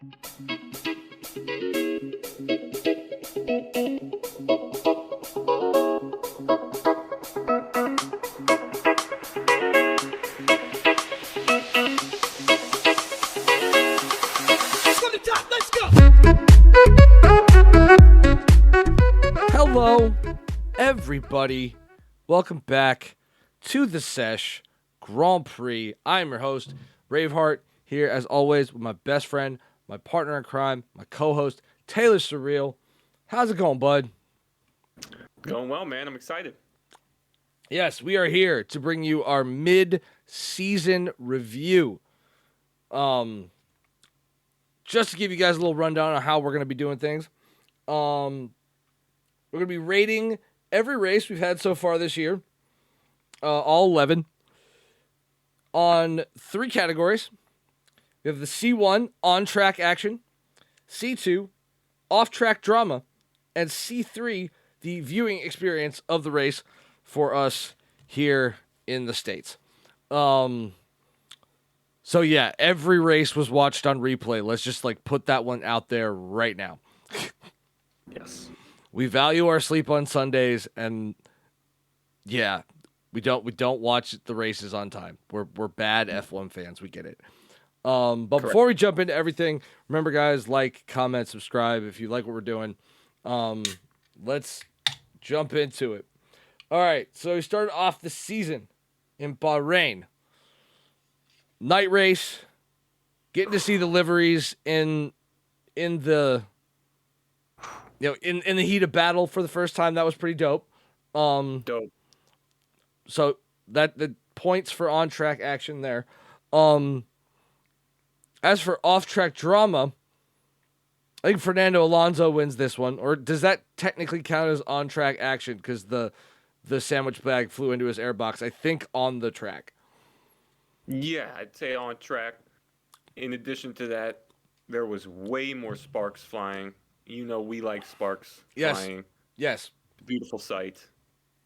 Hello, everybody. Welcome back to the Sesh Grand Prix. I'm your host, Braveheart, here as always with my best friend, my partner in crime, my co-host, Taylor Surreal. How's it going, bud? Going well, man. I'm excited. Yes, we are here to bring you our mid-season review. Just to give you guys a little rundown on how we're going to be doing things. We're going to be rating every race we've had so far this year, all 11, on 3 categories. We have the C1, on-track action, C2, off-track drama, and C3, the viewing experience of the race for us here in the States. So yeah, every race was watched on replay. Let's just put that one out there right now. Yes. We value our sleep on Sundays, and yeah, we don't watch the races on time. We're bad F1 fans. We get it. But Correct. Before we jump into everything, remember, guys, like, comment, subscribe if you like what we're doing. Let's jump into it. All right, so we started off the season in Bahrain. Night race, getting to see the liveries in the in the heat of battle for the first time. That was pretty dope. Dope. So that the points for on-track action there. As for off-track drama, I think Fernando Alonso wins this one. Or does that technically count as on-track action because the sandwich bag flew into his airbox, I think, on the track? Yeah, I'd say on track. In addition to that, there was way more sparks flying. You know we like sparks flying. Yes. Beautiful sight.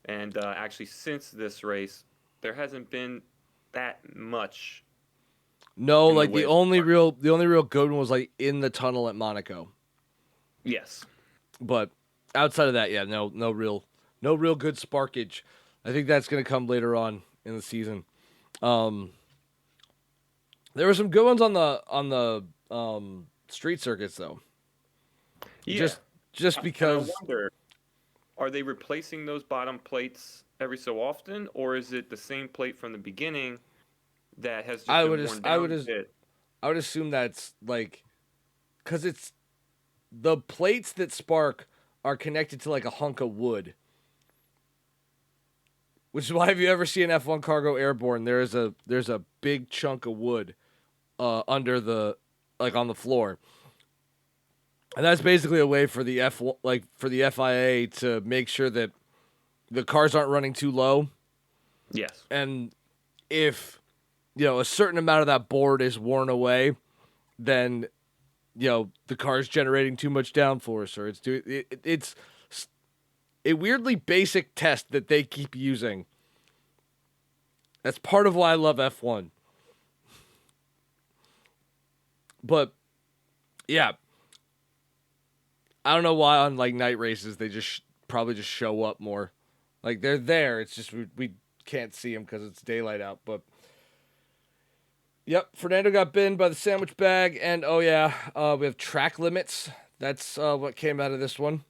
And actually, since this race, there hasn't been that much. No, in the way the of only sparks. real good one was in the tunnel at Monaco. Yes. But outside of that, yeah, no real good sparkage. I think that's going to come later on in the season. There were some good ones on the street circuits though. Yeah. Just because. And I wonder, are they replacing those bottom plates every so often, or is it the same plate from the beginning that has just been worn down a bit? I would assume that's because it's the plates that spark are connected to a hunk of wood. Which is why, if you ever see an F1 car go airborne, there's a big chunk of wood under the on the floor. And that's basically a way for the FIA to make sure that the cars aren't running too low. Yes. And if a certain amount of that board is worn away, then the car's generating too much downforce, or it's a weirdly basic test that they keep using. That's part of why I love F1. But yeah, I don't know why on night races they just probably just show up more. They're there. It's just we can't see them because it's daylight out. But yep, Fernando got binned by the sandwich bag, and we have track limits. That's what came out of this one.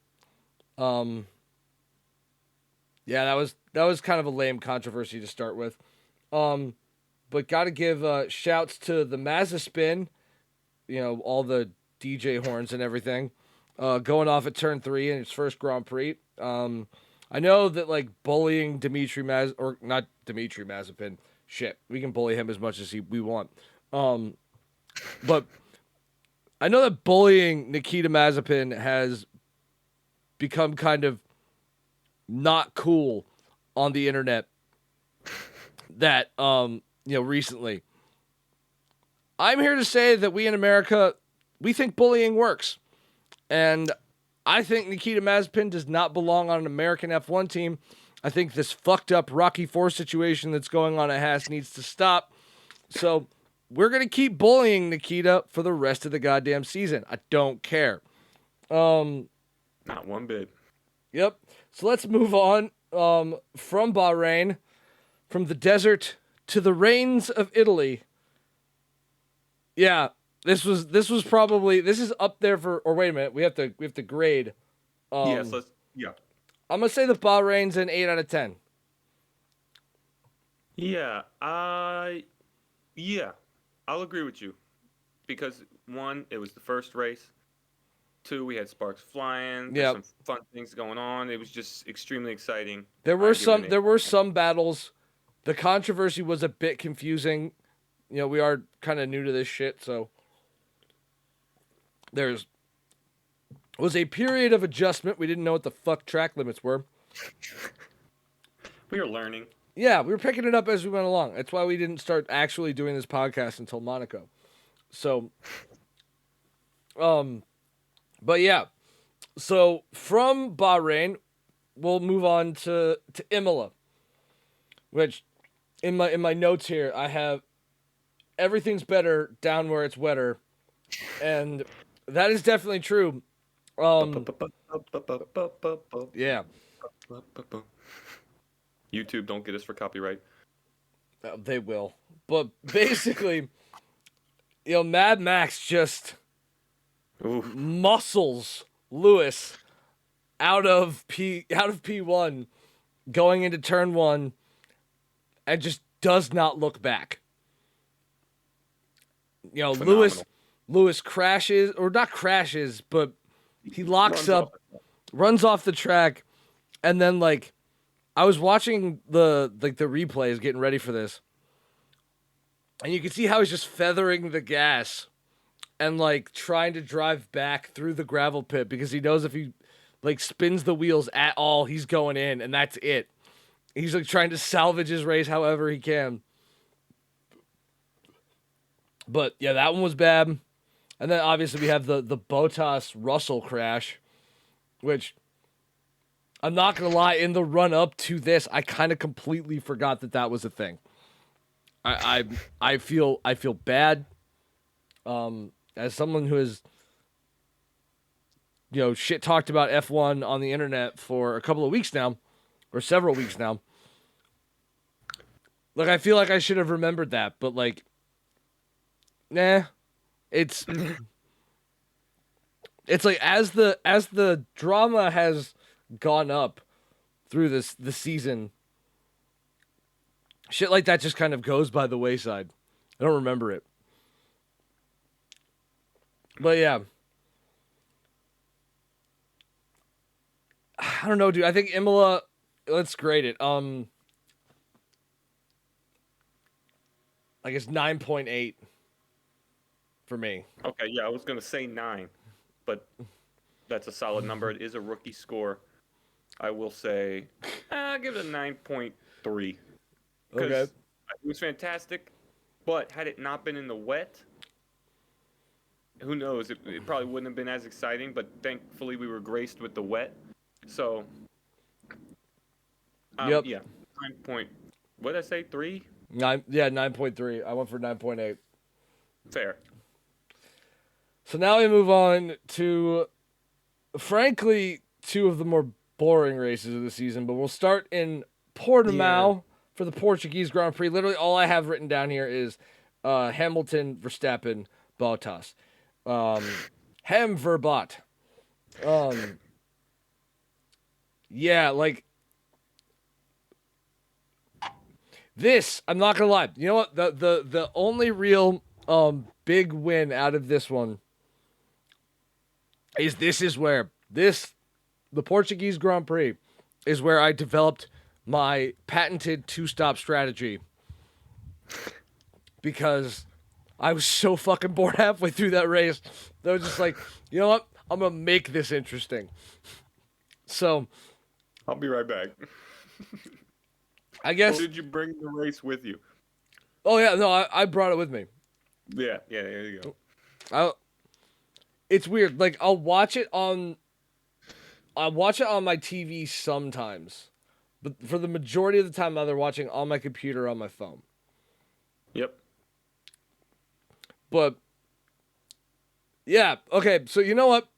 Yeah, that was kind of a lame controversy to start with. But got to give shouts to the Mazepin, all the DJ horns and everything, going off at turn 3 in his first Grand Prix. I know that bullying not Dimitri Mazepin. Shit, we can bully him as much as we want. But I know that bullying Nikita Mazepin has become kind of not cool on the internet that recently. I'm here to say that we in America, we think bullying works. And I think Nikita Mazepin does not belong on an American F1 team. I think this fucked up Rocky IV situation that's going on at Haas needs to stop. So we're going to keep bullying Nikita for the rest of the goddamn season. I don't care. Not one bit. Yep. So let's move on from Bahrain, from the desert to the rains of Italy. Yeah, this was probably, this is up there for, or wait a minute, we have to grade. Yes, I'm gonna say the Bahrain's an 8 out of 10. Yeah, I'll agree with you, because one, it was the first race. Two, we had sparks flying. There's some fun things going on. It was just extremely exciting. There were some battles. The controversy was a bit confusing. You know, we are kind of new to this shit, so there's was a period of adjustment. We didn't know what the fuck track limits were. We were learning. Yeah, we were picking it up as we went along. That's why we didn't start actually doing this podcast until Monaco. So, but yeah. So from Bahrain, we'll move on to Imola, which in my notes here I have everything's better down where it's wetter, and that is definitely true. Yeah. YouTube, don't get us for copyright. They will. But basically, you know, Mad Max just muscles Lewis out of P1 going into turn 1 and just does not look back. You know, Phenomenal. Lewis crashes, or not crashes, but he locks up, runs off the track, and then like I was watching the replays getting ready for this, and you can see how he's just feathering the gas and like trying to drive back through the gravel pit because he knows if he like spins the wheels at all, he's going in, and that's it. He's like trying to salvage his race however he can. But yeah, that one was bad. And then obviously we have the Bottas-Russell crash, which I'm not going to lie, in the run up to this, I kind of completely forgot that was a thing. I feel bad as someone who has, you know, shit talked about F1 on the internet for a couple of weeks now, or several weeks now. Like, I feel like I should have remembered that, but like, nah, it's like as the drama has gone up through the season, shit like that just kind of goes by the wayside. I don't remember it. But yeah. I don't know, dude. I think Imola, let's grade it. I guess 9.8 for me. Okay, yeah, I was going to say 9, but that's a solid number. It is a rookie score. I will say, I'll give it a 9.3. Okay. It was fantastic, but had it not been in the wet, who knows? It probably wouldn't have been as exciting, but thankfully we were graced with the wet. So, yep. Yeah, 9 what did I say, 3? 9.3. I went for 9.8. Fair. So now we move on to, frankly, two of the more boring races of the season, but we'll start in Portimao for the Portuguese Grand Prix. Literally all I have written down here is Hamilton, Verstappen, Bottas. Ham Verbat. Yeah, like this, I'm not gonna lie. You know what? The only real big win out of this one is the Portuguese Grand Prix is where I developed my patented 2-stop strategy. Because I was so fucking bored halfway through that race. I was just like, you know what? I'm gonna make this interesting. So I'll be right back. I guess. Or did you bring the race with you? Oh yeah, no, I brought it with me. Yeah, there you go. It's weird. Like I'll watch it on my TV sometimes, but for the majority of the time, I'm either watching on my computer or on my phone. Yep. But yeah, okay. So you know what?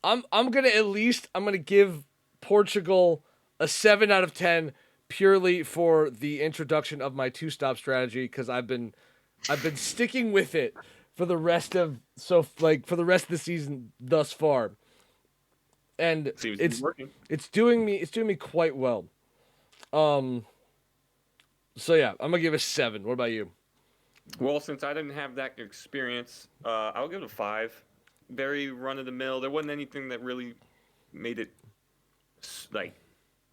I'm gonna give Portugal a 7 out of 10 purely for the introduction of my two-stop strategy because I've been sticking with it for the rest of for the rest of the season thus far, and Seems to be working. it's doing me quite well. Um. So yeah, I'm gonna give it a 7. What about you? Well, since I didn't have that experience, I'll give it a 5. Very run of the mill. There wasn't anything that really made it like,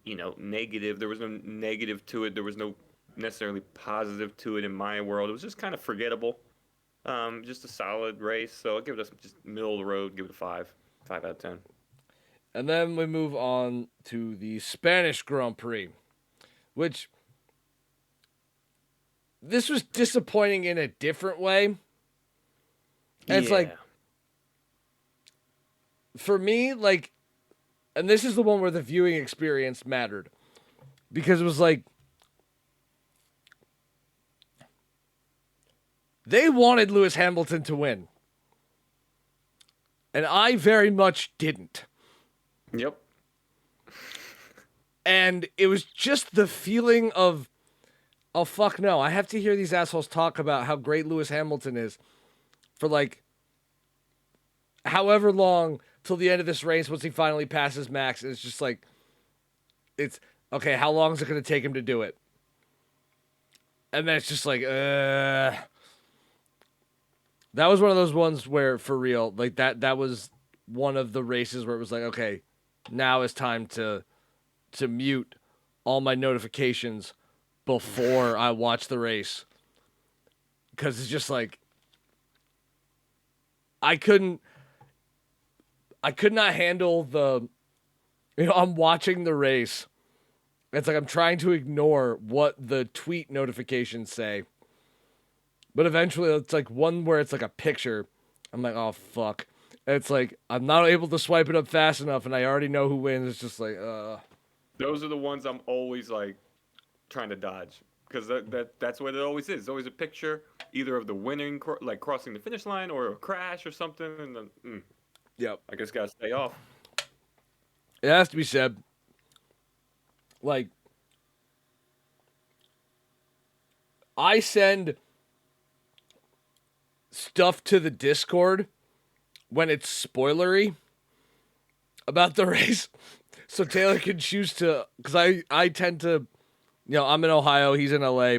negative. There was no negative to it. There was no necessarily positive to it in my world. It was just kind of forgettable. Just a solid race. So I'll give it just middle of the road. Give it a 5. 5 out of 10. And then we move on to the Spanish Grand Prix, which this was disappointing in a different way. And it's like, for me, like, and this is the one where the viewing experience mattered. Because it was like, they wanted Lewis Hamilton to win. And I very much didn't. Yep. And it was just the feeling of, oh, fuck no. I have to hear these assholes talk about how great Lewis Hamilton is for, like, however long till the end of this race once he finally passes Max. And it's just like, it's, okay, how long is it going to take him to do it? And then it's just like, That was one of those ones where, for real, like, that was one of the races where it was like, okay, now it's time to mute all my notifications before I watch the race. Because it's just like, I could not handle I'm watching the race. It's like I'm trying to ignore what the tweet notifications say. But eventually it's like one where it's like a picture. I'm like, oh, fuck. And it's like, I'm not able to swipe it up fast enough and I already know who wins. It's just like, Those are the ones I'm always like trying to dodge because that's what it always is. It's always a picture either of the winning, like crossing the finish line, or a crash or something, and then Yep. I guess gotta stay off. It has to be said. Like, I send stuff to the Discord when it's spoilery about the race. So Taylor can choose to, because I tend to, I'm in Ohio, he's in LA.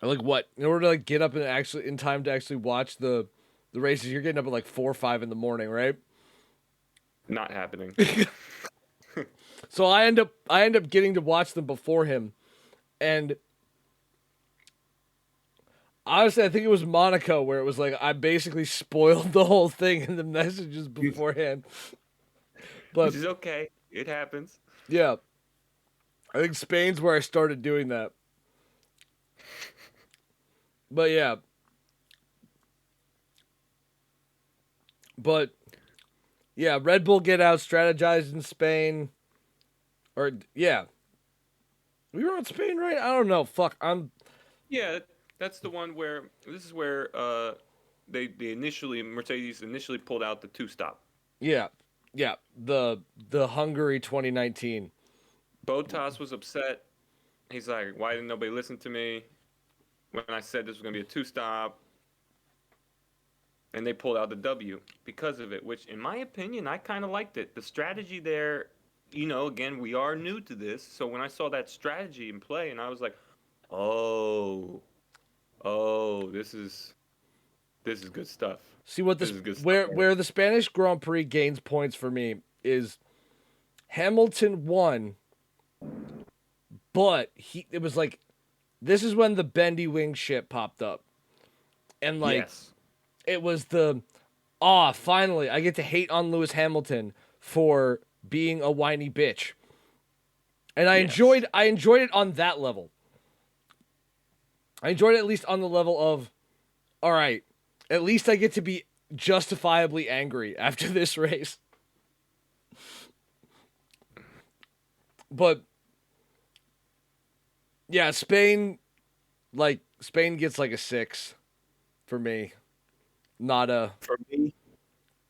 Like, what? In order to like get up and actually in time to actually watch the races, you're getting up at like 4 or 5 in the morning, right? Not happening. So I end up getting to watch them before him, and honestly, I think it was Monaco where it was like I basically spoiled the whole thing in the messages beforehand. But Which is okay. It happens. yeah, I think Spain's where I started doing that. But yeah. But yeah, Red Bull get out strategized in Spain. Or yeah. We were on Spain, right? I don't know. Fuck. Yeah, that's the one where this is where they initially Mercedes initially pulled out the 2-stop. Yeah. Yeah. The Hungary 2019. Bottas was upset. He's like, why didn't nobody listen to me when I said this was going to be a 2-stop? And they pulled out the W because of it, which, in my opinion, I kind of liked it. The strategy there, again, we are new to this. So when I saw that strategy in play, and I was like, oh, this is good stuff. See what where the Spanish Grand Prix gains points for me is Hamilton won, but it was like, this is when the bendy wing shit popped up. And like, yes. It was finally I get to hate on Lewis Hamilton for being a whiny bitch. And I enjoyed it on that level. I enjoyed it at least on the level of, all right, at least I get to be justifiably angry after this race. But yeah, Spain gets like a 6 for me. not a.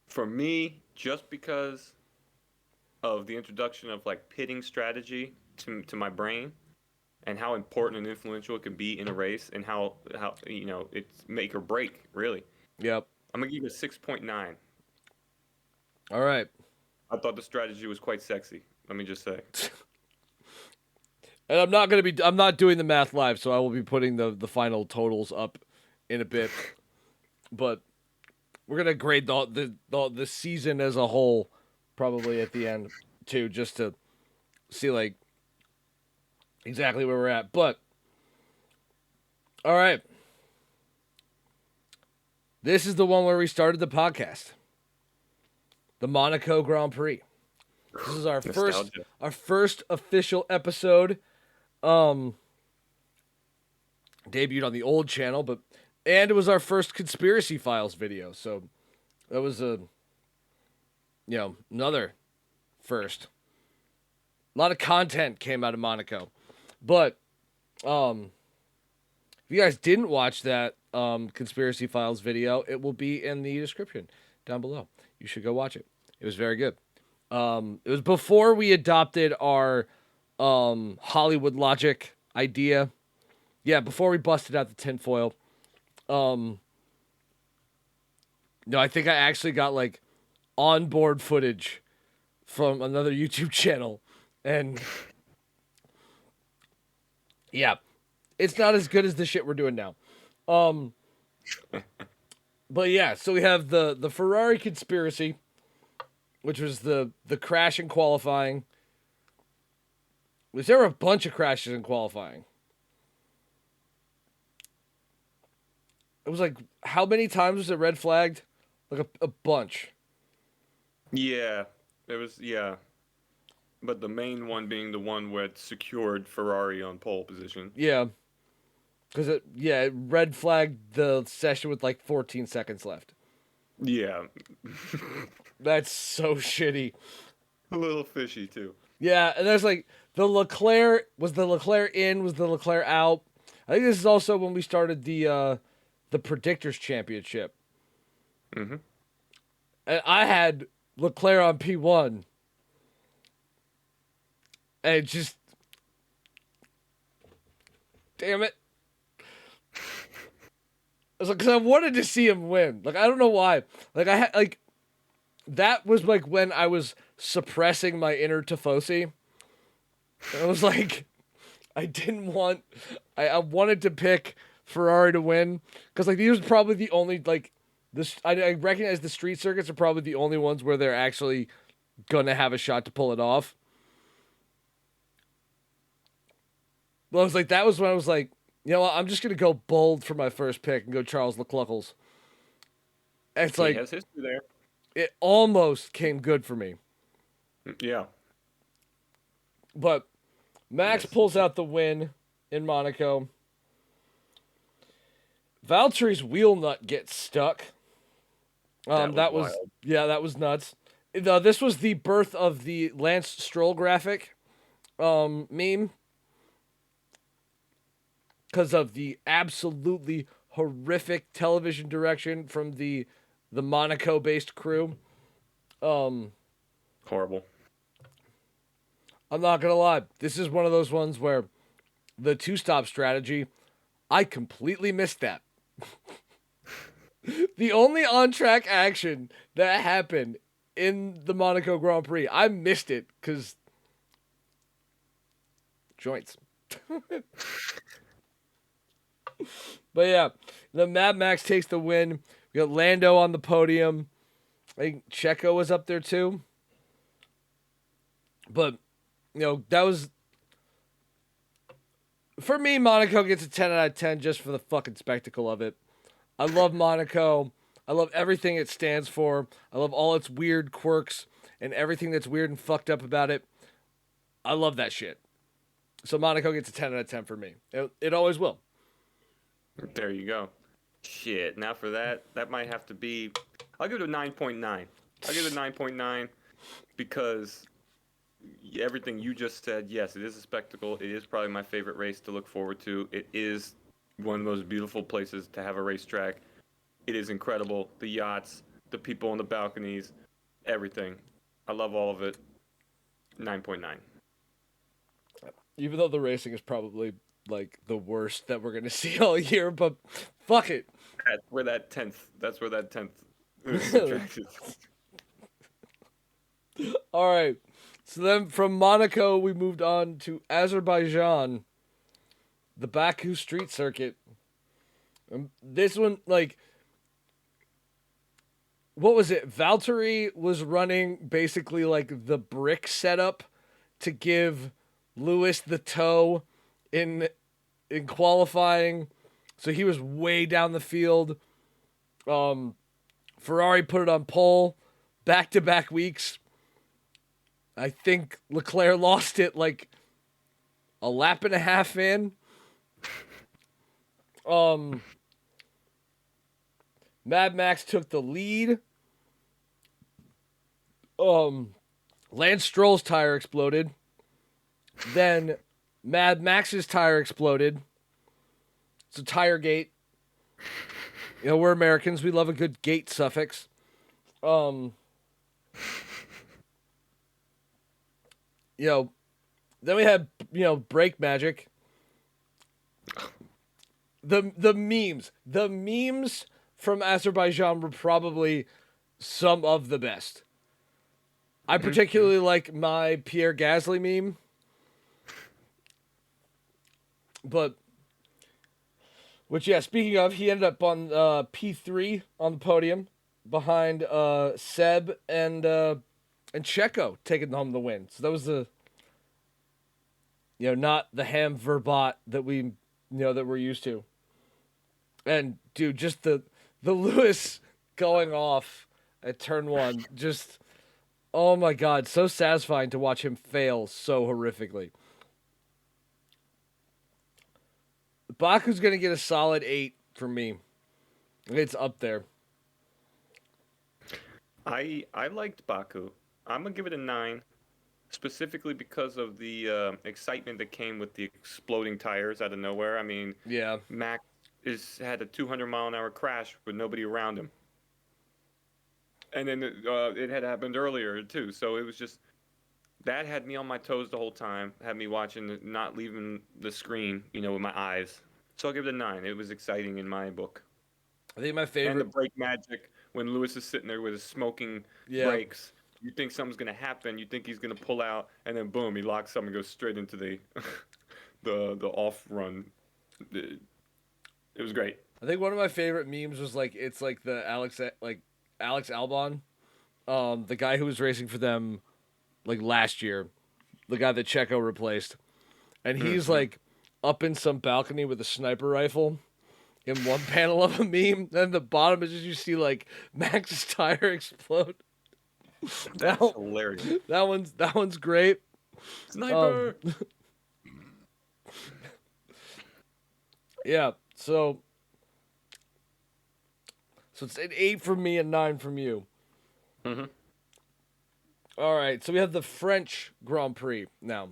For me, just because of the introduction of like pitting strategy to my brain and how important and influential it can be in a race and how it's make or break really. Yep. I'm gonna give it a 6.9. All right. I thought the strategy was quite sexy. Let me just say. And I'm not doing the math live, so I will be putting the final totals up in a bit. But we're gonna grade the season as a whole probably at the end too, just to see like exactly where we're at. But all right. This is the one where we started the podcast. The Monaco Grand Prix. This is Nostalgia. our first official episode. Debuted on the old channel, and it was our first Conspiracy Files video. So that was another first. A lot of content came out of Monaco. But if you guys didn't watch that Conspiracy Files video, it will be in the description down below. You should go watch it. It was very good. It was before we adopted our Hollywood logic idea. Yeah, before we busted out the tinfoil. No, I think I actually got like onboard footage from another YouTube channel. And yeah, it's not as good as the shit we're doing now. But yeah, so we have the Ferrari conspiracy, which was the crash in qualifying. Was there a bunch of crashes in qualifying? It was like, how many times was it red flagged? Like a bunch. Yeah, it was. Yeah, but the main one being the one where it secured Ferrari on pole position. Yeah. Because it red flagged the session with like 14 seconds left. Yeah, That's so shitty. a little fishy too. Yeah, and there's like the Leclerc in, was the Leclerc out. I think this is also when we started the Predictors Championship. Mm-hmm. And I had Leclerc on P1. And it just, damn it. I was like, because I wanted to see him win. Like, I don't know why. Like, I had, like, that was like when I was suppressing my inner Tifosi. And I was like, I didn't want, I wanted to pick Ferrari to win. Because, like, these are probably the only, like, this, I recognize the street circuits are probably the only ones where they're actually going to have a shot to pull it off. Well, I was like, that was when I was like, you know what, I'm just going to go bold for my first pick and go Charles Leclerc. It's He like, has history there. it almost came good for me. Yeah. But Max Yes. pulls out the win in Monaco. Valtteri's wheel nut gets stuck. That was wild. yeah, that was nuts. This was the birth of the Lance Stroll graphic meme. Because of the absolutely horrific television direction from the Monaco-based crew. Horrible. I'm not gonna lie. This is one of those ones where the two-stop strategy, I completely missed that. The only on-track action that happened in the Monaco Grand Prix, I missed it because joints. But yeah, the Mad Max takes the win. We got Lando on the podium. I think Checo was up there too. But, that was... For me, Monaco gets a 10 out of 10 just for the fucking spectacle of it. I love Monaco. I love everything it stands for. I love all its weird quirks and everything that's weird and fucked up about it. I love that shit. So Monaco gets a 10 out of 10 for me. It always will. There you go. Shit. Now for that might have to be. I'll give it a 9.9. I'll give it a 9.9 because everything you just said. Yes, it is a spectacle. It is probably my favorite race to look forward to. It is one of the most beautiful places to have a racetrack. It is incredible. The yachts, the people on the balconies, everything. I love all of it. 9.9. Even though the racing is probably like the worst that we're gonna see all year, but fuck it. That's where that 10th is subtracted. All right. So then from Monaco, we moved on to Azerbaijan, the Baku street circuit. This one, like, what was it? Valtteri was running basically like the brick setup to give Lewis the toe in qualifying. So he was way down the field. Ferrari put it on pole back to back weeks. I think Leclerc lost it like a lap and a half in. Mad Max took the lead. Lance Stroll's tire exploded. Then Mad Max's tire exploded. It's a tire gate. You know, we're Americans. We love a good gate suffix. You know, then we had, you know, brake magic. The memes from Azerbaijan were probably some of the best. I particularly like my Pierre Gasly meme. But, which, yeah, speaking of, he ended up on P3 on the podium behind Seb and Checo taking home the win. So that was not the ham verbot that that we're used to. And, dude, just the Lewis going off at turn one, just, oh my God, so satisfying to watch him fail so horrifically. Baku's going to get a solid 8 from me. It's up there. I liked Baku. I'm going to give it a 9, specifically because of the excitement that came with the exploding tires out of nowhere. I mean, Yeah. Max had a 200-mile-an-hour crash with nobody around him. And then it had happened earlier, too. So it was just, that had me on my toes the whole time, had me watching, not leaving the screen, with my eyes. So I'll give it a 9. It was exciting in my book. I think my favorite... And the brake magic, when Lewis is sitting there with his smoking brakes, you think something's going to happen, you think he's going to pull out, and then boom, he locks up and goes straight into the the off-run. It was great. I think one of my favorite memes was it's like the Alex Albon, the guy who was racing for them like last year, the guy that Checo replaced, and he's like up in some balcony with a sniper rifle in one panel of a meme. Then the bottom is just you see like Max's tire explode. That's hilarious. That one's great. Sniper. Yeah. So it's an 8 from me and 9 from you. Mm-hmm. All right, so we have the French Grand Prix now.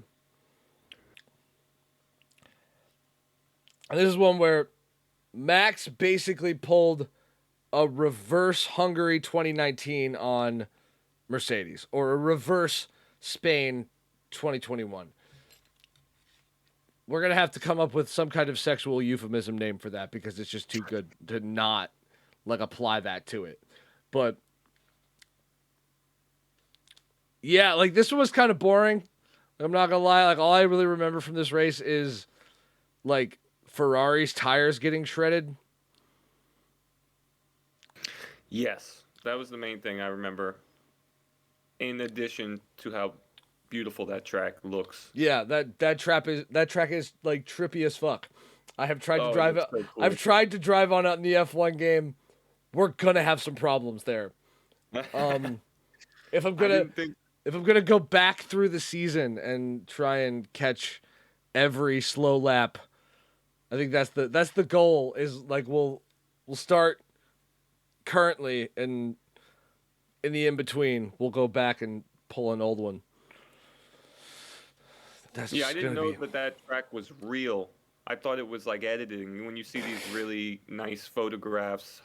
And this is one where Max basically pulled a reverse Hungary 2019 on Mercedes, or a reverse Spain 2021. We're going to have to come up with some kind of sexual euphemism name for that because it's just too good to not apply that to it. But yeah, this one was kind of boring. I'm not gonna lie. All I really remember from this race is Ferrari's tires getting shredded. Yes, that was the main thing I remember. In addition to how beautiful that track looks. Yeah, that track is trippy as fuck. I have tried to drive it. So cool. I've tried to drive on it in the F1 game. We're gonna have some problems there. If I'm gonna go back through the season and try and catch every slow lap, I think that's the goal. Is we'll start currently and in the in between we'll go back and pull an old one. I didn't know that track was real. I thought it was editing. When you see these really nice photographs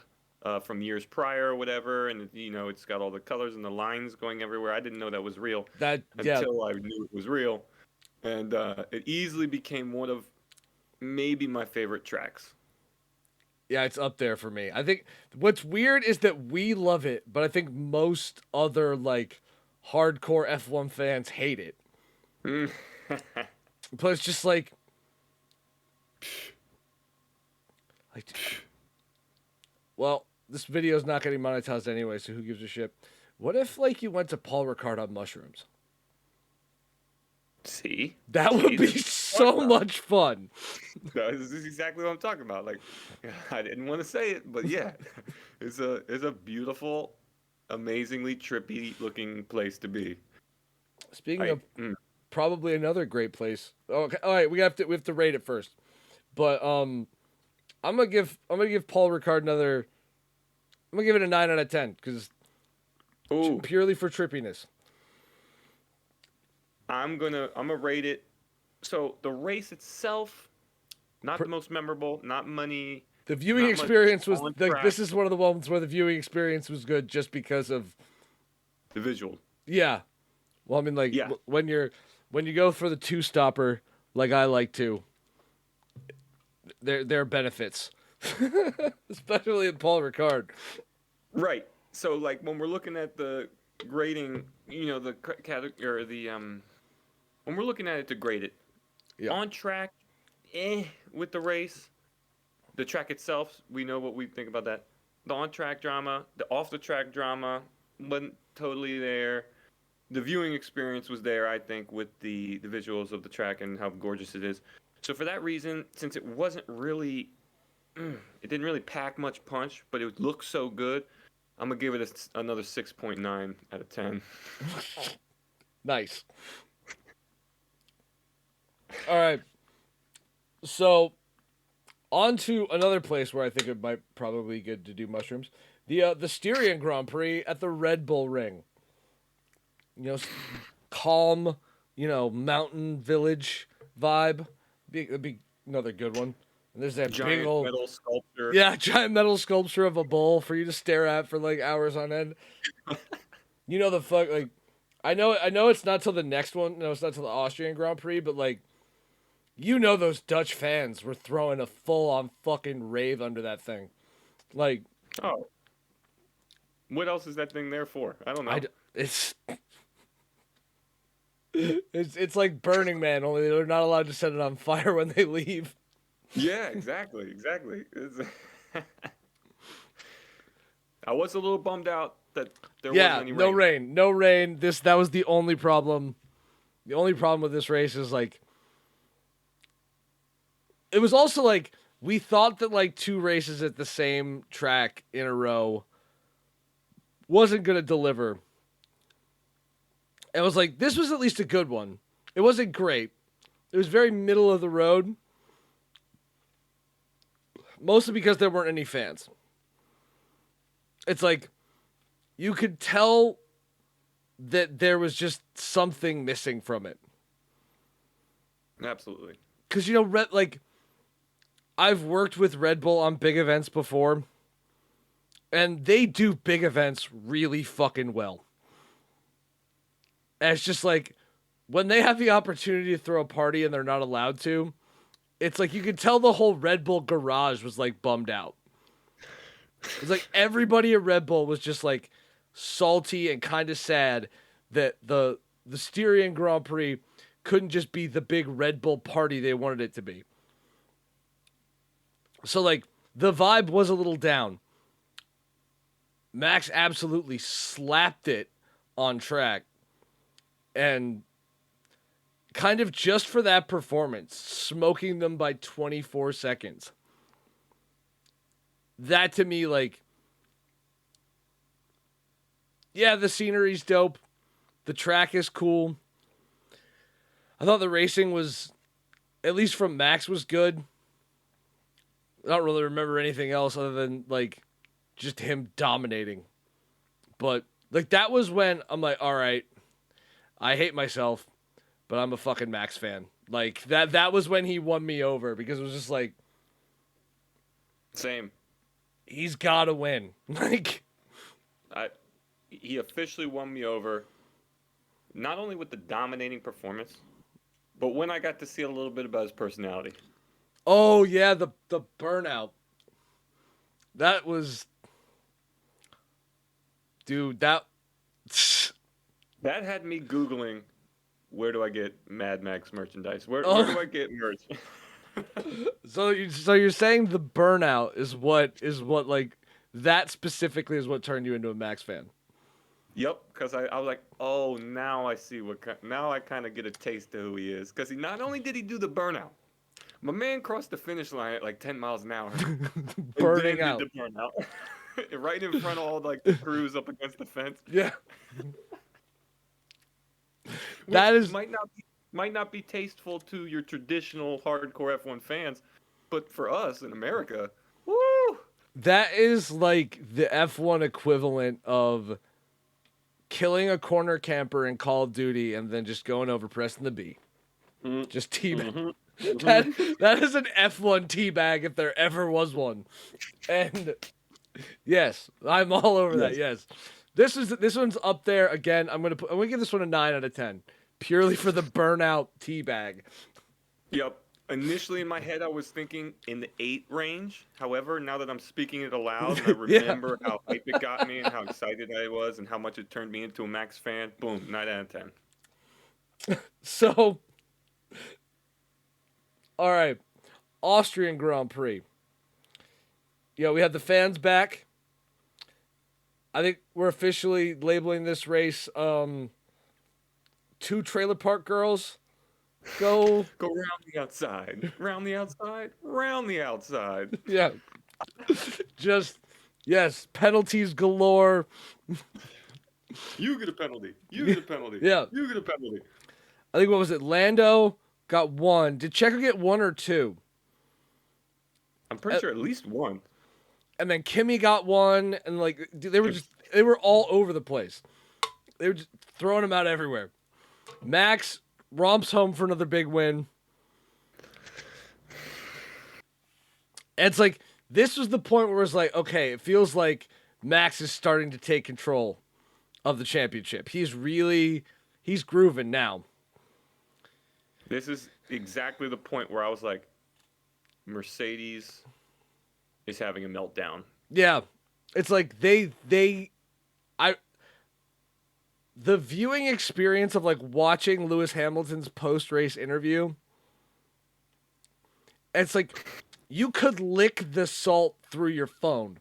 from years prior or whatever, and it's got all the colors and the lines going everywhere. I didn't know that was real Yeah, until I knew it was real, and it easily became one of maybe my favorite tracks. yeah, it's up there for me. I think what's weird is that we love it, but I think most other like hardcore F1 fans hate it. Mm. But it's just like, well, this video's not getting monetized anyway, so who gives a shit? What if like you went to Paul Ricard on mushrooms? See, That would be so much fun. This is exactly what I'm talking about. Like, I didn't want to say it, but yeah, it's a beautiful, amazingly trippy looking place to be. Speaking of probably another great place. Okay, all right, we have to rate it first. But I'm gonna give Paul Ricard another. I'm gonna give it a 9 out of 10 because purely for trippiness. I'm gonna rate it. So the race itself, not the most memorable, not money. The viewing experience was like this is one of the ones where the viewing experience was good just because of the visual. Yeah, well, I mean, like when you go for the two stopper, like I like to. There are benefits, especially in Paul Ricard. Right. So like when we're looking at the grading, the category or the when we're looking at it to grade it, on track, with the race, the track itself, we know what we think about that. The on-track drama, the off-the-track drama wasn't totally there. The viewing experience was there, I think, with the visuals of the track and how gorgeous it is. So for that reason, since it wasn't really, it didn't really pack much punch, but it looked so good, I'm gonna give it another 6.9 out of 10. Nice. All right. So, on to another place where I think it might probably be good to do mushrooms. The Styrian Grand Prix at the Red Bull Ring. Calm, mountain village vibe. It'd be another good one. And there's that giant big old metal sculpture. Yeah, giant metal sculpture of a bull for you to stare at for like hours on end. The fuck like I know it's not till the next one. No, it's not till the Austrian Grand Prix, but like those Dutch fans were throwing a full on fucking rave under that thing. Like, oh. What else is that thing there for? I don't know. It's like Burning Man, only they're not allowed to set it on fire when they leave. Yeah, exactly. I was a little bummed out that there wasn't any rain. No rain. That was the only problem. The only problem with this race is like it was also like we thought that like 2 races at the same track in a row wasn't going to deliver. It was like, this was at least a good one. It wasn't great. It was very middle of the road. Mostly because there weren't any fans. It's like, you could tell that there was just something missing from it. Absolutely. Because, I've worked with Red Bull on big events before. And they do big events really fucking well. And it's just like, when they have the opportunity to throw a party and they're not allowed to, it's like you could tell the whole Red Bull garage was like bummed out. It's like everybody at Red Bull was just like salty and kind of sad that the Styrian Grand Prix couldn't just be the big Red Bull party they wanted it to be. So like the vibe was a little down. Max absolutely slapped it on track. And kind of just for that performance, smoking them by 24 seconds. That to me, like, yeah, the scenery's dope. The track is cool. I thought the racing was, at least from Max, was good. I don't really remember anything else other than, like, just him dominating. But, like, that was when I'm like, all right, I hate myself, but I'm a fucking Max fan. Like, that was when he won me over, because it was just like... Same. he's got to win. Like, He officially won me over, not only with the dominating performance, but when I got to see a little bit about his personality. oh yeah, the burnout. That was, dude. That That had me Googling, where do I get Mad Max merchandise? Where oh. do I get merch? So you're saying the burnout is what like that specifically is what turned you into a Max fan. Yep, because I was like, oh, now I see now I kind of get a taste of who he is. Because not only did he do the burnout, my man crossed the finish line at like 10 miles an hour. Burning and then out. did the burnout. Right in front of all like the crews up against the fence. Yeah. That is might not be tasteful to your traditional hardcore F1 fans, but for us in America, woo! that is like the F1 equivalent of killing a corner camper in Call of Duty and then just going over pressing the B. Just teabag. That is an F1 teabag if there ever was one. And yes, I'm all over that. Yes. This one's up there again. I'm gonna give this one a 9 out of 10. Purely for the burnout teabag. Yep. Initially in my head, I was thinking in the 8 range. However, now that I'm speaking it aloud, and I remember how hype it got me and how excited I was and how much it turned me into a Max fan, boom, 9 out of 10. So, all right, Austrian Grand Prix. Yeah, we had the fans back. I think we're officially labeling this race 2 trailer park girls go round the outside, round the outside, round the outside. Yeah. Just yes, penalties galore. You get a penalty. You get a penalty. Yeah. You get a penalty. I think what was it? Lando got 1. Did Checo get 1 or 2? I'm pretty sure at least 1. And then Kimmy got 1, and like they were all over the place. They were just throwing them out everywhere. Max romps home for another big win. And it's like this was the point where it's like, okay, it feels like Max is starting to take control of the championship. He's grooving now. This is exactly the point where I was like, Mercedes is having a meltdown. Yeah. It's like the viewing experience of like watching Lewis Hamilton's post-race interview, it's like you could lick the salt through your phone.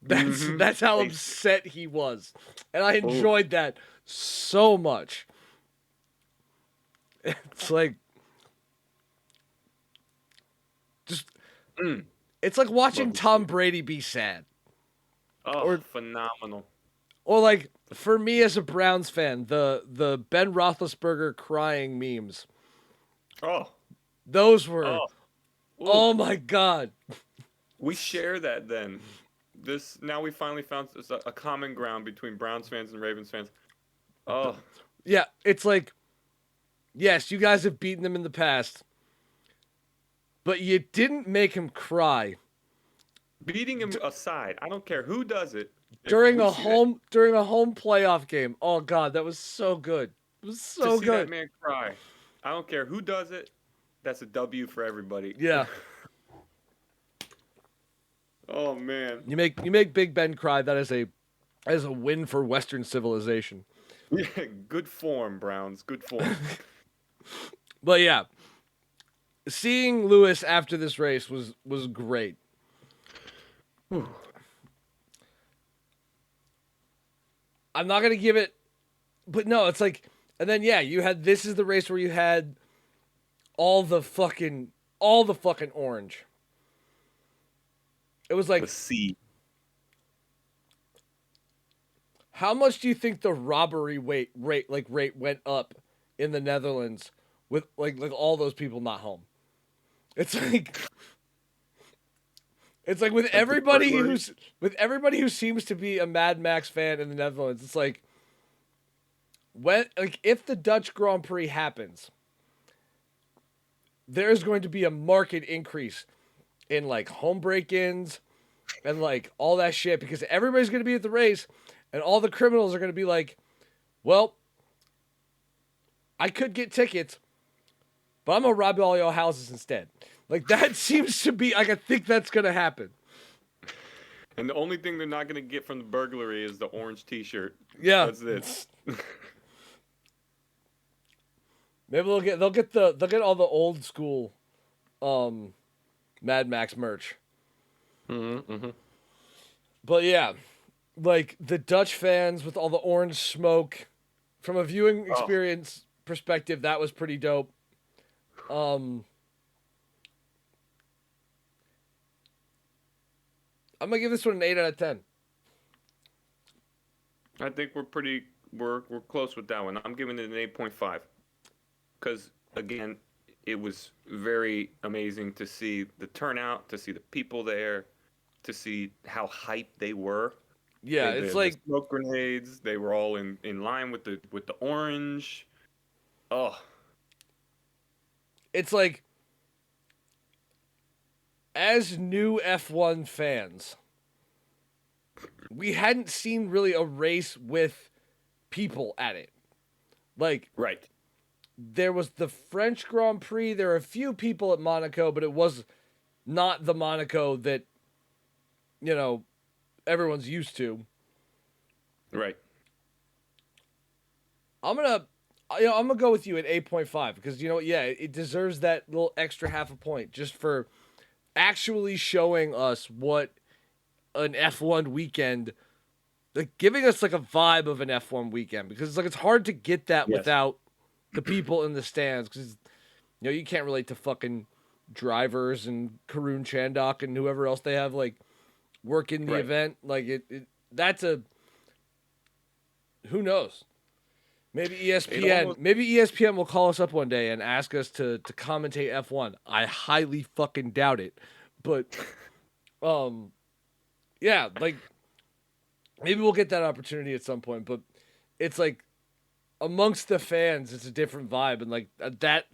That's how upset he was. And I enjoyed that so much. It's like just it's like watching Tom Brady be sad. Oh, phenomenal. Or like for me as a Browns fan, the Ben Roethlisberger crying memes. Oh. Those were oh my god. We share that then. Now we finally found a common ground between Browns fans and Ravens fans. Oh. Yeah, it's like yes, you guys have beaten them in the past. But you didn't make him cry. Beating him aside, I don't care who does it. During a home playoff game. Oh god, that was so good. It was so to see good. That man cry. I don't care who does it. That's a W for everybody. Yeah. Oh man. You make Big Ben cry. That is a win for Western civilization. Yeah, good form, Browns. Good form. But yeah, seeing Lewis after this race was great. I'm not gonna give it, but no, it's like, and then yeah, you had this is the race where you had all the fucking orange. It was like the sea. How much do you think the robbery rate went up in the Netherlands with like all those people not home? It's like with everybody who seems to be a Mad Max fan in the Netherlands, it's like if the Dutch Grand Prix happens, there's going to be a marked increase in like home break-ins, and like all that shit because everybody's going to be at the race and all the criminals are going to be like, well, I could get tickets, but I'm going to rob all your houses instead. Like that seems to be like I think that's going to happen. And the only thing they're not gonna get from the burglary is the orange T-shirt. Yeah. That's it. Maybe they'll get all the old school Mad Max merch. Mm-hmm. But yeah, like the Dutch fans with all the orange smoke from a viewing experience perspective, that was pretty dope. I'm gonna give this one an 8 out of 10. I think we're close with that one. I'm giving it an 8.5 because again, it was very amazing to see the turnout, to see the people there, to see how hyped they were. Yeah, it's like the smoke grenades. They were all in line with the orange. Oh, it's like as new F1 fans, we hadn't seen really a race with people at it. Like right. there was the French Grand Prix. There were a few people at Monaco, but it was not the Monaco that everyone's used to. Right. I'm gonna go with you at 8.5 because it deserves that little extra half a point just for actually showing us what an F1 weekend, like giving us like a vibe of an F1 weekend because it's hard to get that without the people in the stands because you can't relate to fucking drivers and Karun Chandok and whoever else they have like working the event. Like that's a who knows. Maybe ESPN will call us up one day and ask us to commentate F1. I highly fucking doubt it. But yeah, like maybe we'll get that opportunity at some point, but it's like amongst the fans it's a different vibe and like that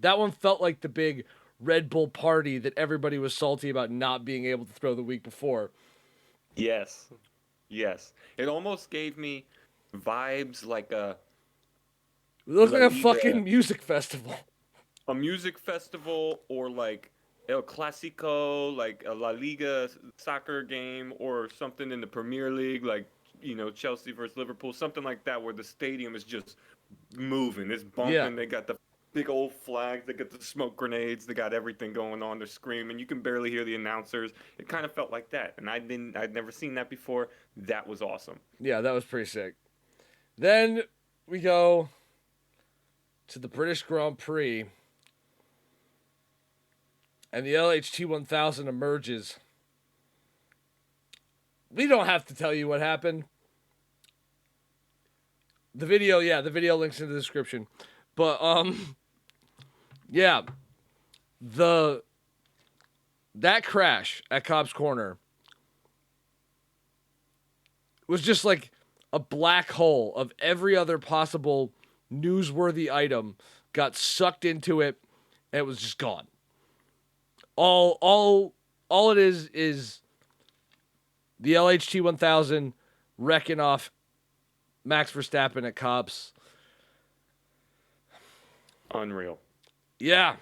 one felt like the big Red Bull party that everybody was salty about not being able to throw the week before. Yes. It almost gave me vibes like It looked like a fucking music festival. A music festival or like El Clasico, like a La Liga soccer game or something in the Premier League, like, Chelsea versus Liverpool, something like that where the stadium is just moving. It's bumping. Yeah. They got the big old flags. They got the smoke grenades. They got everything going on. They're screaming. You can barely hear the announcers. It kind of felt like that. And I'd never seen that before. That was awesome. Yeah, that was pretty sick. Then we go to the British Grand Prix. And the LHT 1000 emerges. We don't have to tell you what happened. The video link's in the description. But yeah. That crash at Cobb's Corner was just like a black hole of every other possible newsworthy item got sucked into it and it was just gone. All it is the LHT 1000 wrecking off Max Verstappen at Cobb's. Unreal. Yeah.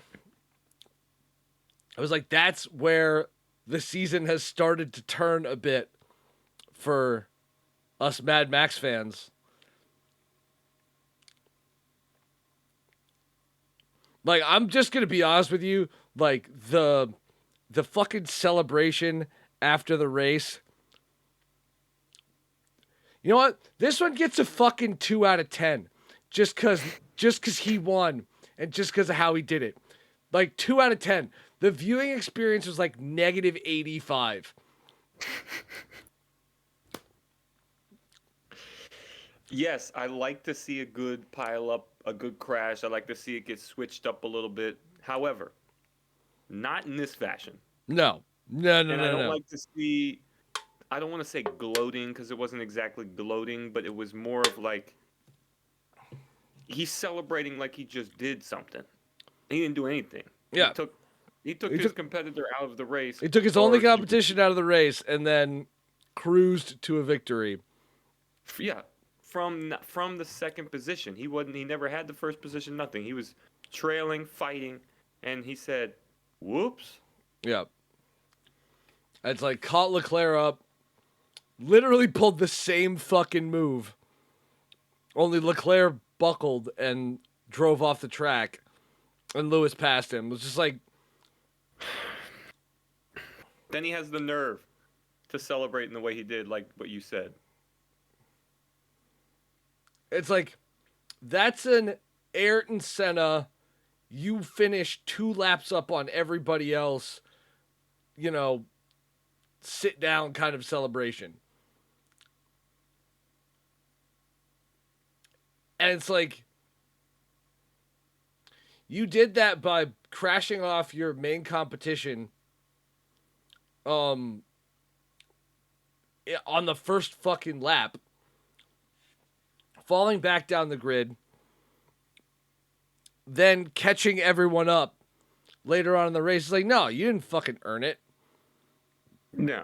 I was like, that's where the season has started to turn a bit for us Mad Max fans. Like, I'm just going to be honest with you. Like, the fucking celebration after the race. You know what? This one gets a fucking 2 out of 10. Just cause he won. And just because of how he did it. Like, 2 out of 10. The viewing experience was like negative 85. Yes, I like to see a good pile up, a good crash. I like to see it get switched up a little bit. However, not in this fashion. No. I don't like to see, I don't want to say gloating because it wasn't exactly gloating, but it was more of like, he's celebrating like he just did something. He didn't do anything. Yeah. He took He took He his took competitor out of the race. he took his only competition out of the race and then cruised to a victory. Yeah, from the second position. He wasn't. He never had the first position. Nothing. He was trailing, fighting, and he said, "Whoops." Yeah. It's like caught Leclerc up, literally pulled the same fucking move. Only Leclerc buckled and drove off the track, and Lewis passed him. It was just like, Then he has the nerve to celebrate in the way he did, like what you said. it's like, that's an Ayrton Senna, you finish 2 laps up on everybody else, you know, sit down kind of celebration. And it's like, you did that by crashing off your main competition on the first fucking lap, falling back down the grid, then catching everyone up later on in the race. It's like, no, you didn't fucking earn it. No.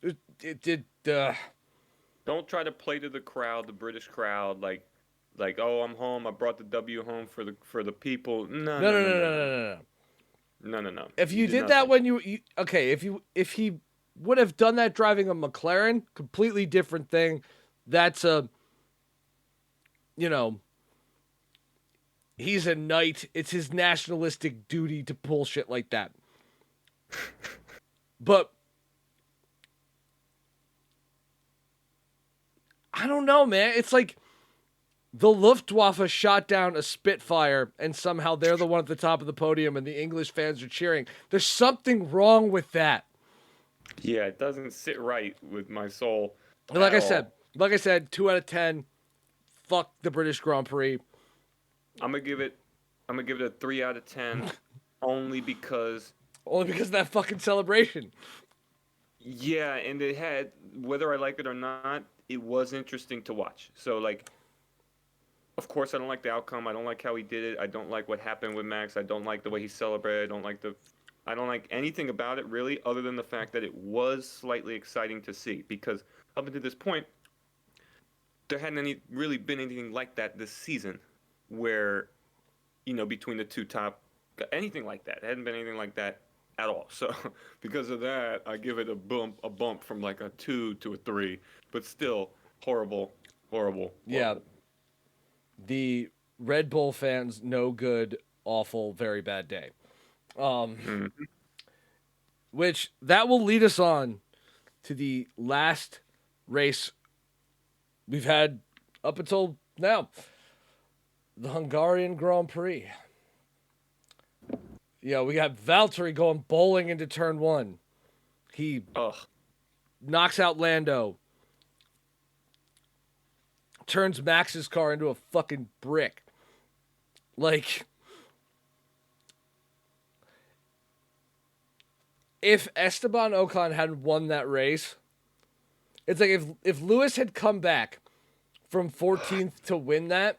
It did. Don't try to play to the crowd, the British crowd, like oh, I'm home. I brought the W home for the people. No, No, no, no, no, no, no, no, no, no, no, no. no, no, no. If you did nothing. that when you okay, if he would have done that driving a McLaren, completely different thing. That's a, you know, he's a knight. It's his nationalistic duty to pull shit like that. But I don't know, man. It's like the Luftwaffe shot down a Spitfire, and somehow they're the one at the top of the podium, and the English fans are cheering. There's something wrong with that. Yeah, it doesn't sit right with my soul. Like at I all. said, 2 out of 10. Fuck the British Grand Prix. I'm gonna give it a 3 out of 10, only because Only because of that fucking celebration. yeah, and it had, whether I like it or not, it was interesting to watch. So like, of course, I don't like the outcome. I don't like how he did it. I don't like what happened with Max. I don't like the way he celebrated. I don't like anything about it really, other than the fact that it was slightly exciting to see. Because up until this point, there hadn't really been anything like that this season, where, between the two top, anything like that. It hadn't been anything like that at all. So because of that, I give it a bump from like a 2 to a 3, but still horrible, horrible. Yeah. The Red Bull fans, no good, awful, very bad day. Mhm. Which that will lead us on to the last race we've had up until now, the Hungarian Grand Prix. Yeah, we got Valtteri going bowling into turn 1. He Ugh. knocks out Lando, turns Max's car into a fucking brick. Like, if Esteban Ocon hadn't won that race, it's like if Lewis had come back from 14th to win that,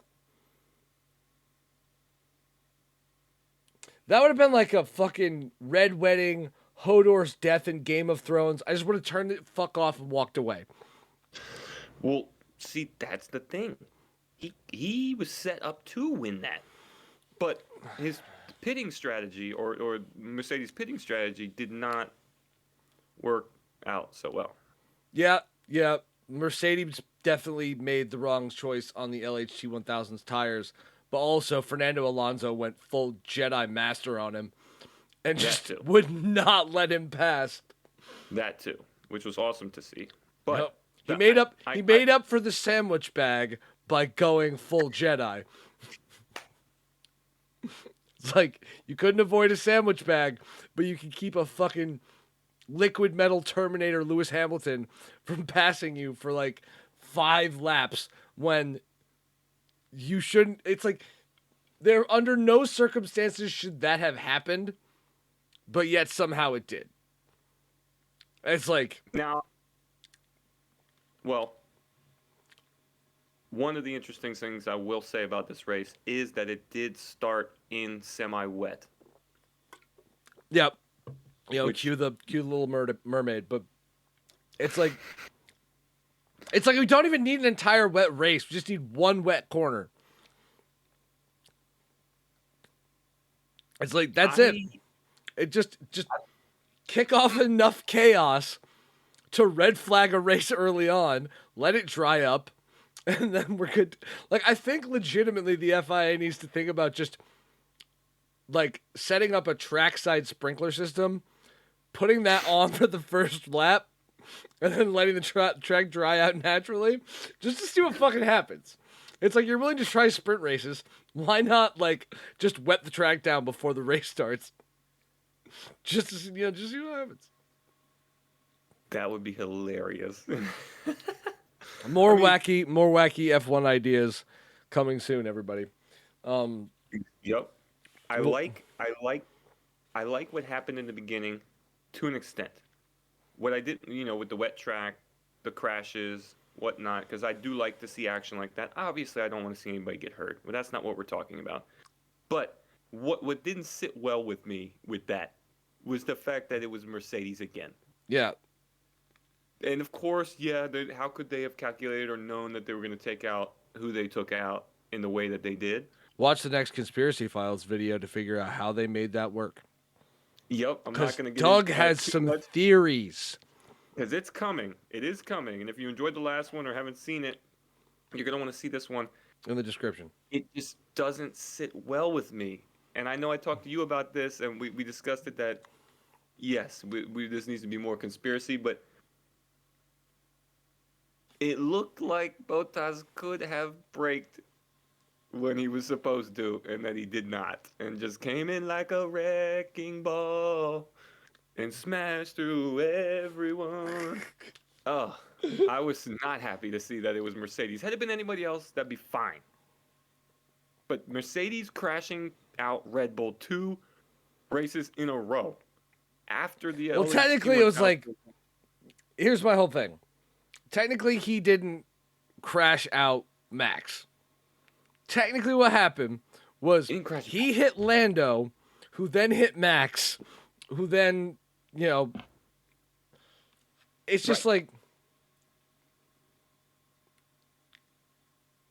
that would have been like a fucking Red Wedding, Hodor's death in Game of Thrones. I just would have turned it fuck off and walked away. Well, see, that's the thing. He was set up to win that, but his pitting strategy or Mercedes' pitting strategy did not work out so well. Yeah. Mercedes definitely made the wrong choice on the LHT 1000's tires, but also Fernando Alonso went full Jedi Master on him and just would not let him pass. That too, which was awesome to see. But Nope. He made up for the sandwich bag by going full Jedi. It's like you couldn't avoid a sandwich bag, but you can keep a fucking liquid metal Terminator Lewis Hamilton from passing you for like 5 laps when you shouldn't. It's like there under no circumstances should that have happened, but yet somehow it did. It's like Now, well, one of the interesting things I will say about this race is that it did start in semi-wet. Yep. You know, Which cue the little mermaid, but it's like we don't even need an entire wet race. We just need one wet corner. It's like that's it. It just kick off enough chaos to red flag a race early on, let it dry up, and then we're good. Like I think legitimately the FIA needs to think about just like setting up a trackside sprinkler system, putting that on for the first lap, and then letting the track dry out naturally, just to see what fucking happens. It's like you're willing to try sprint races. Why not like just wet the track down before the race starts? Just to see, just see what happens. that would be hilarious. More wacky F1 ideas coming soon, everybody. Yep. I like what happened in the beginning to an extent. What I did, with the wet track, the crashes, whatnot, because I do like to see action like that. Obviously, I don't want to see anybody get hurt, but that's not what we're talking about. But what didn't sit well with me with that was the fact that it was Mercedes again. Yeah. And of course, how could they have calculated or known that they were going to take out who they took out in the way that they did? Watch the next Conspiracy Files video to figure out how they made that work. Yep, I'm not going to get Doug into has some theories. Because it's coming. It is coming. And if you enjoyed the last one or haven't seen it, you're going to want to see this one. In the description. It just doesn't sit well with me. And I know I talked to you about this, and we discussed it that, yes, this needs to be more conspiracy, but it looked like Bottas could have braked when he was supposed to, and that he did not, and just came in like a wrecking ball and smashed through everyone. Oh, I was not happy to see that it was Mercedes. Had it been anybody else, that'd be fine. But Mercedes crashing out Red Bull 2 races in a row after the Well, technically, it was like, here's my whole thing. Technically, he didn't crash out Max. Technically, what happened was he hit Lando, who then hit Max, who then, it's just like,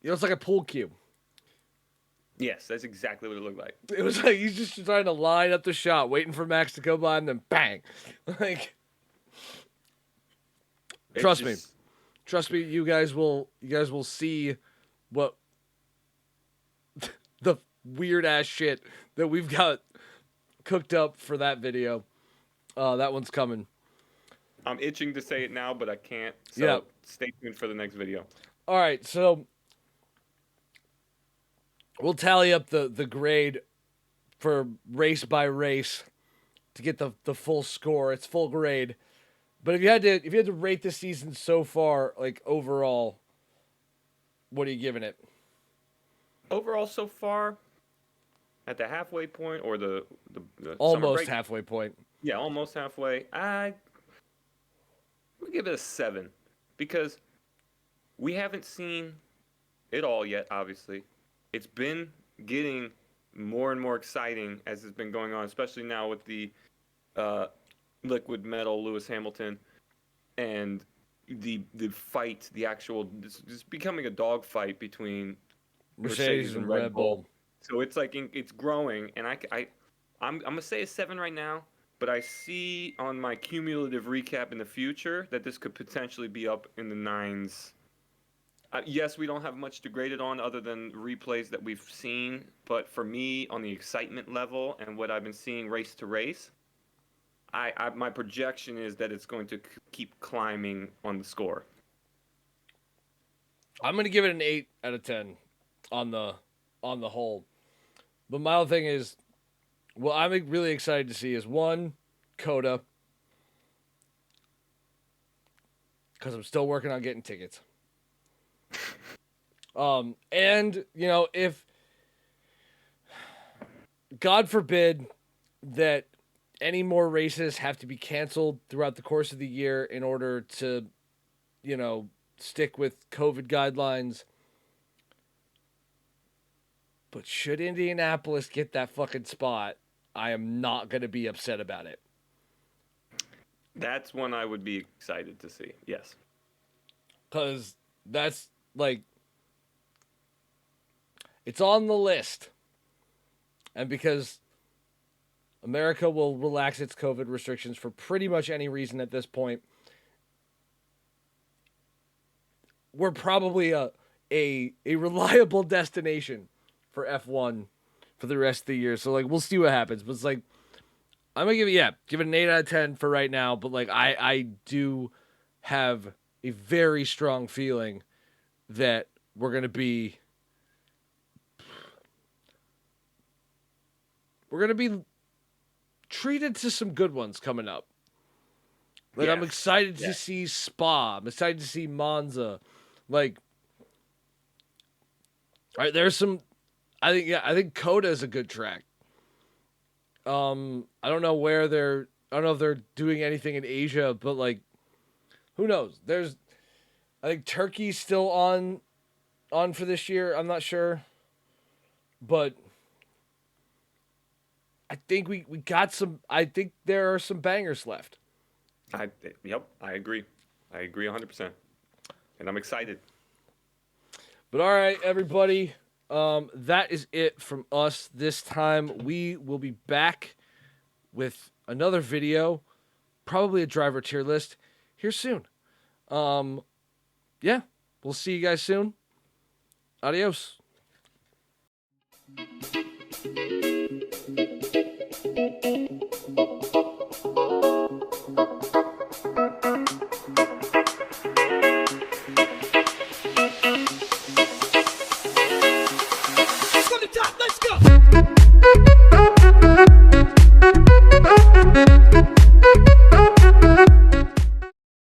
it's like a pool cue. Yes, that's exactly what it looked like. It was like he's just trying to line up the shot, waiting for Max to go by, and then bang. Like, trust me, you guys will see what the weird ass shit that we've got cooked up for that video. That one's coming. I'm itching to say it now, but I can't. So Stay tuned for the next video. All right, so we'll tally up the grade for race by race to get the full score. It's full grade. But if you had to rate this season so far, like overall, what are you giving it? Overall, so far, at the halfway point or the almost halfway point. Yeah, almost halfway. I would give it a 7 because we haven't seen it all yet. Obviously, it's been getting more and more exciting as it's been going on, especially now with the liquid metal Lewis Hamilton and the fight, the actual it's becoming a dog fight between Mercedes and Red Bull. So it's like it's growing, and I'm gonna say a 7 right now, but I see on my cumulative recap in the future that this could potentially be up in the 9s. Yes, we don't have much to grade it on other than replays that we've seen, but for me, on the excitement level and what I've been seeing race to race, my projection is that it's going to keep climbing on the score. I'm going to give it an 8 out of 10 on the whole. But my other thing is, what I'm really excited to see is, one, Coda, because I'm still working on getting tickets. And, if, God forbid, that any more races have to be canceled throughout the course of the year in order to, stick with COVID guidelines. But should Indianapolis get that fucking spot, I am not going to be upset about it. That's one I would be excited to see. Yes. Because that's like, it's on the list. And because America will relax its COVID restrictions for pretty much any reason at this point, we're probably a reliable destination for F1 for the rest of the year. So, like, we'll see what happens. But it's like, I'm going to give it an 8 out of 10 for right now. But, like, I do have a very strong feeling that we're going to be treated to some good ones coming up. Like, I'm excited to see Spa. I'm excited to see Monza. Like, all right, there's some. I think Coda is a good track. I don't know where they're. I don't know if they're doing anything in Asia, but like, who knows? I think Turkey's still on for this year. I'm not sure, but I think we got some. I think there are some bangers left. I agree. I agree 100%. And I'm excited. But all right, everybody. That is it from us this time. We will be back with another video, probably a driver tier list here soon. Yeah, we'll see you guys soon. Adios.